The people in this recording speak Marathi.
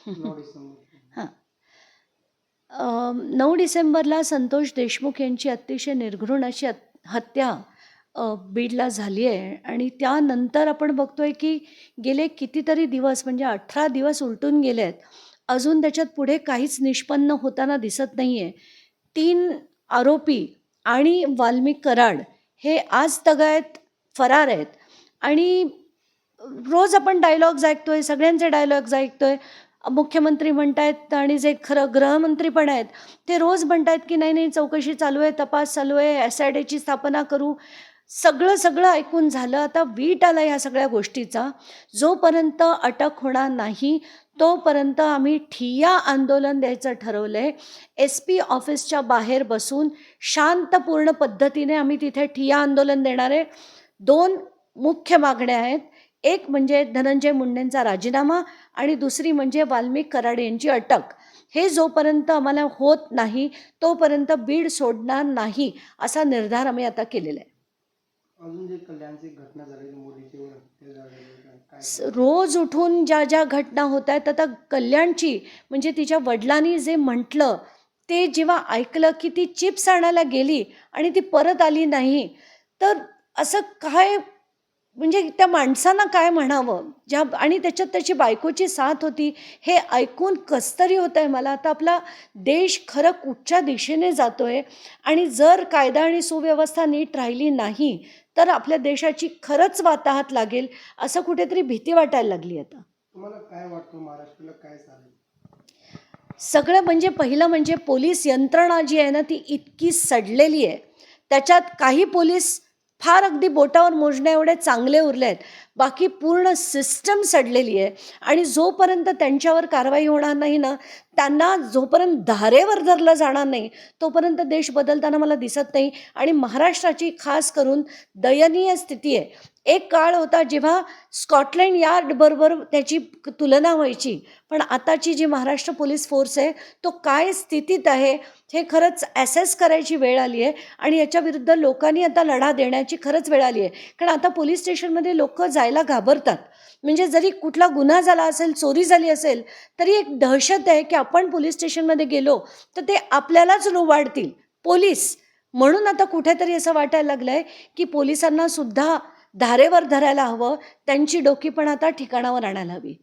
9 डिसेंबर. हां. 9 डिसेंबरला संतोष देशमुख यांची अतिशय निर्घृण अशी हत्या बीडला झाली आहे आणि त्यानंतर आपण बघतोय की गेले कितीतरी दिवस म्हणजे 18 दिवस उलटून गेले आहेत. अजून त्याच्यात पुढे काहीच निष्पन्न होताना दिसत नाही आहे. 3 आरोपी आणि वाल्मिक कराड हे आज तगायत फरार आहेत आणि रोज आपण डायलॉग्स ऐकतोय, सगळ्यांचे डायलॉग्स ऐकतोय. मुख्यमंत्री म्हणतायत आणि जे खरं गृहमंत्री पण आहेत, ते रोज म्हणतायत की नाही, नाही चौकशी चालू आहे, तपास चालू आहे, SITची स्थापना करू. सगळं ऐकून झालं. आता वीट आला ह्या सगळ्या गोष्टीचा. जोपर्यंत अटक होणार नाही, तोपर्यंत आम्ही ठिय्या आंदोलन द्यायचं ठरवलंय. SP ऑफिसच्या बाहेर बसून शांतपूर्ण पद्धतीने आम्ही तिथे ठिय्या आंदोलन देणार आहे. 2 मुख्य मागण्या आहेत. एक म्हणजे धनंजय मुंडेंचा राजीनामा आणि दुसरी म्हणजे वाल्मिक कराड यांची अटक. हे जोपर्यंत आम्हाला होत नाही, तोपर्यंत बीड सोडणार नाही, असा निर्धार आम्ही आता केलेला आहे. अजून जे कल्याणची घटना झालेली मुलीची हत्या झालेली काय रोज उठून ज्या ज्या घटना होत आहेत, आता कल्याणची म्हणजे तिच्या वडिलांनी जे म्हटलं ते जेव्हा ऐकलं की ती चिप्स आणायला गेली आणि ती परत आली नाही, तर असं काय म्हणजे त्या माणसांना काय म्हणावं आणि त्याच्यात त्याची बायकोची साथ होती. हे ऐकून कसतरी होत आहे मला. आता आपला देश खरं कुठच्या दिशेने जातोय आणि जर कायदा आणि सुव्यवस्था नीट राहिली नाही तर आपल्या देशाची खरंच वाताहत लागेल, असं कुठेतरी भीती वाटायला लागली. आता तुम्हाला काय वाटतं महाराष्ट्राला काय चालेल? सगळं म्हणजे पहिलं म्हणजे पोलीस यंत्रणा जी आहे ना, ती इतकी सडलेली आहे. त्याच्यात काही पोलीस फार अगदी बोटावर मोजण्या एवढे चांगले उरले आहेत. बाकी पूर्ण सिस्टम सडलेली आहे आणि जोपर्यंत त्यांच्यावर कारवाई होणार नाही ना, त्यांना जोपर्यंत धारेवर धरलं जाणार नाही, तोपर्यंत देश बदलताना मला दिसत नाही. आणि महाराष्ट्राची खास करून दयनीय स्थिती आहे. एक काळ होता जेव्हा स्कॉटलँड यार्डबरोबर त्याची तुलना व्हायची. पण आताची जी महाराष्ट्र पोलीस फोर्स आहे, तो काय स्थितीत आहे हे खरंच ॲसेस करायची वेळ आली आहे आणि याच्याविरुद्ध लोकांनी आता लढा देण्याची खरंच वेळ आली आहे. कारण आता पोलीस स्टेशनमध्ये लोकं जायला घाबरतात. म्हणजे जरी कुठला गुन्हा झाला असेल, चोरी झाली असेल, तरी एक दहशत आहे की आपण पोलीस स्टेशनमध्ये गेलो तर ते आपल्यालाच लुबाडतील पोलीस. म्हणून आता कुठेतरी असं वाटायला लागलं आहे की पोलिसांना सुद्धा धारेवर धरायला हवं, त्यांची डोकी पण आता ठिकाणावर आणायला हवी.